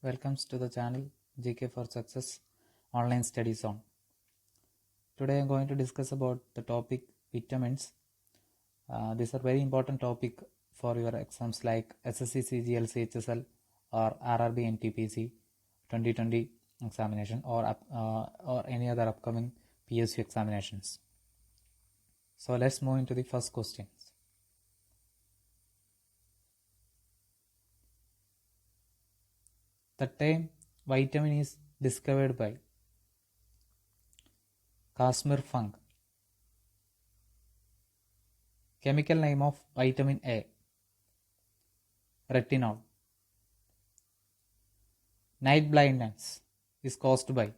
Welcomes to the channel GK for Success Online Study Zone. Today I am going to discuss about the topic vitamins. These are very important topic for your exams like SSC, CGL, CHSL or RRB NTPC 2020 examination or any other upcoming PSU examinations. So let's move into the first questions. The term vitamin is discovered by Casimir Funk. Chemical name of vitamin A, retinol. Night blindness is caused by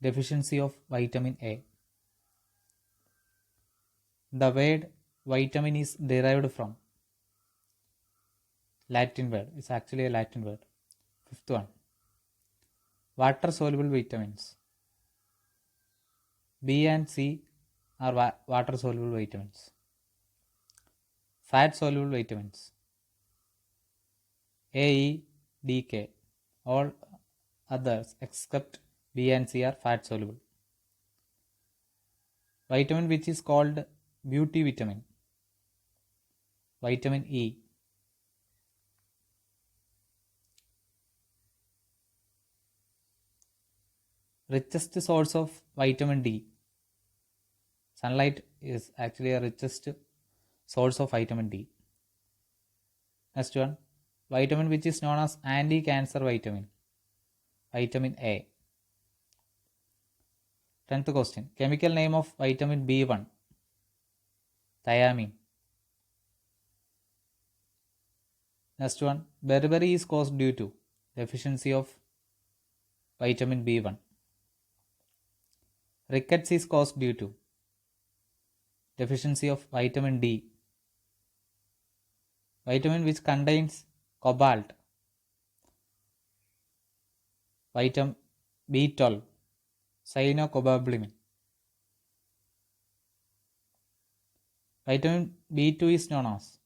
deficiency of vitamin A. The word vitamin is derived from Latin word. It's actually a Latin word. Fifth one. Water soluble vitamins. B and C are water soluble vitamins. Fat soluble vitamins. A, E, D, K. All others except B and C are fat soluble. Vitamin which is called beauty vitamin. Vitamin E. Richest source of vitamin D. Sunlight is actually a richest source of vitamin D. Next one, vitamin which is known as anti-cancer vitamin. Vitamin A. 10th question, chemical name of vitamin B1. Thiamine. Next one, beriberi is caused due to deficiency of vitamin B1. Rickets is caused due to deficiency of vitamin D. Vitamin which contains cobalt. Vitamin B12. Cyanocobalamin. Vitamin B2 is known as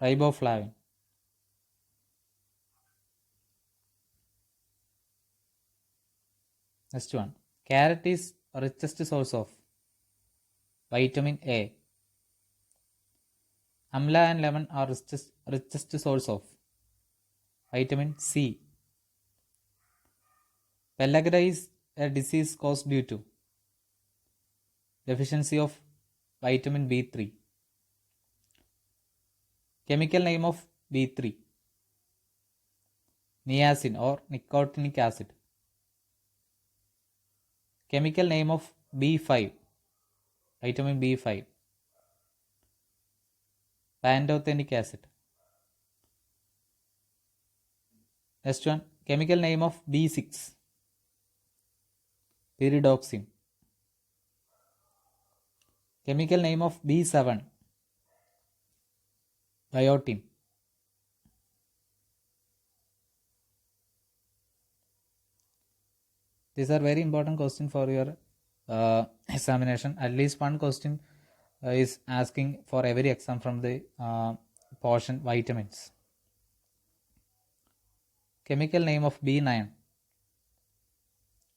riboflavin. Next one, carrot is richest source of vitamin A. Amla and lemon are richest source of vitamin C. Pellagra is a disease caused due to deficiency of vitamin B3. Chemical name of B3. Niacin or nicotinic acid. Chemical name of B5. Vitamin B5. Pantothenic acid. Next one, chemical name of B6. Pyridoxine. Chemical name of B7. Biotin. These are very important questions for your examination. At least one question is asking for every exam from the portion vitamins. Chemical name of B9.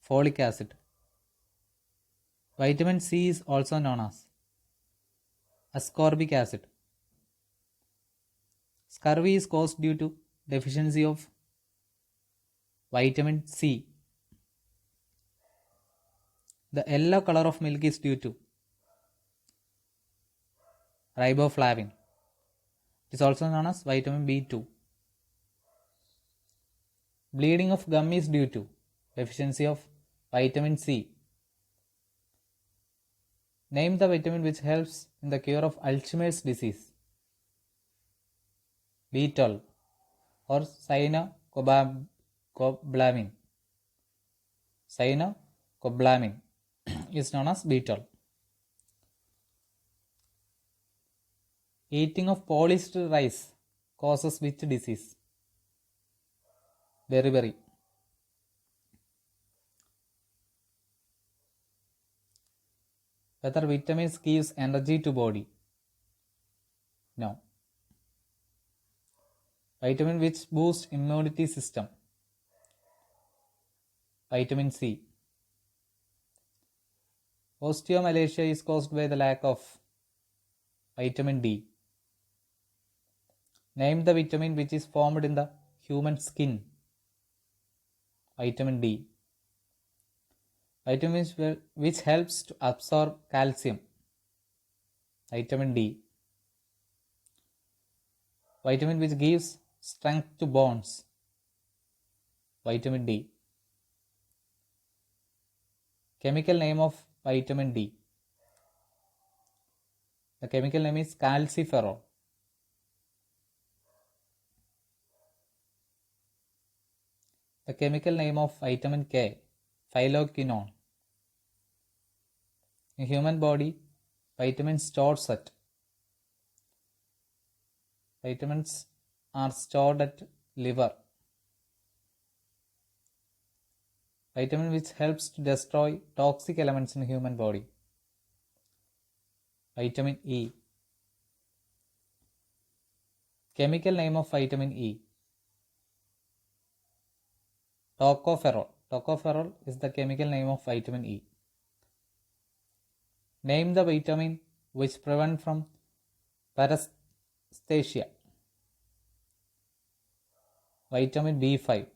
Folic acid. Vitamin C is also known as ascorbic acid. Scurvy is caused due to deficiency of vitamin C. The yellow color of milk is due to riboflavin. It is also known as vitamin B2. Bleeding of gum is due to deficiency of vitamin C. Name the vitamin which helps in the cure of Alzheimer's disease. B12 or cyanocobalamin. Cyanocobalamin is known as B12. Eating of polyester rice causes which disease? Beriberi. Whether vitamins gives energy to body? No. Vitamin which boosts immunity system. Vitamin C. Osteomalacia is caused by the lack of vitamin D. Name the vitamin which is formed in the human skin. Vitamin D. Vitamins which helps to absorb calcium. Vitamin D. Vitamin which gives strength to bones. Vitamin D. Chemical name of vitamin D. The chemical name is calciferol. The chemical name of vitamin K, phylloquinone. In human body, vitamins stores at. Vitamins are stored at liver. Vitamin which helps to destroy toxic elements in human body. Vitamin E. Chemical name of vitamin E. Tocopherol. Tocopherol is the chemical name of vitamin E. Name the vitamin which prevent from paresthesia. Vitamin B5.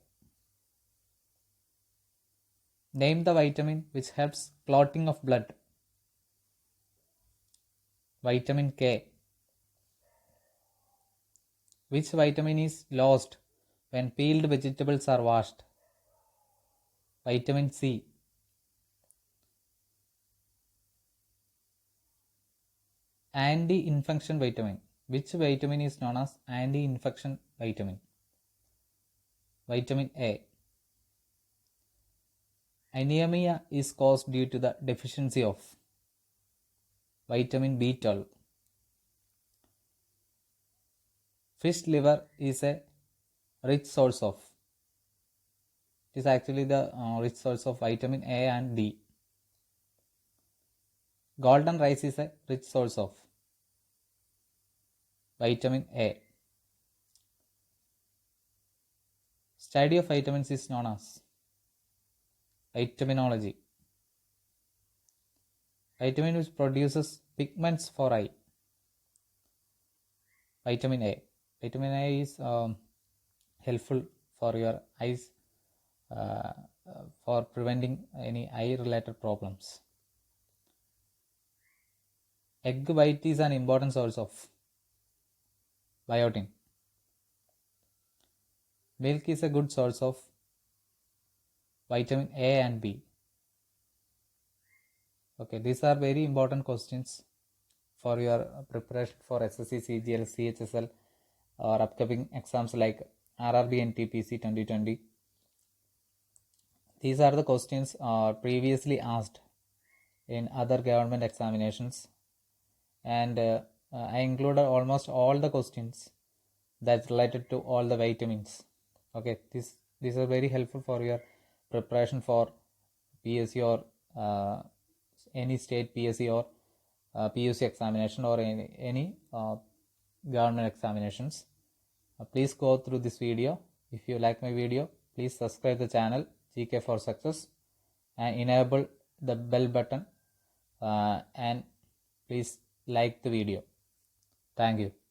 Name the vitamin which helps clotting of blood. Vitamin K. Which vitamin is lost when peeled vegetables are washed? Vitamin C. Anti-infection vitamin. Which vitamin is known as anti-infection vitamin? Vitamin A. Anemia is caused due to the deficiency of vitamin B12. Fish liver is a rich source of. It is actually the rich source of vitamin A and D. Golden rice is a rich source of vitamin A. Study of vitamins is known as vitaminology. Vitamin which produces pigments for eye. Vitamin A. Vitamin A is helpful for your eyes for preventing any eye related problems. Egg white is an important source of biotin. Milk is a good source of vitamin A and B. Okay, these are very important questions for your preparation for SSC, CGL, CHSL or upcoming exams like RRB and TPC 2020. These are the questions previously asked in other government examinations, and I included almost all the questions that's related to all the vitamins. Okay, these are very helpful for your preparation for PSC or any state PSC or PUC examination or any government examinations. Please go through this video. If you like my video, please subscribe the channel GK for Success and enable the bell button and please like the video. Thank you.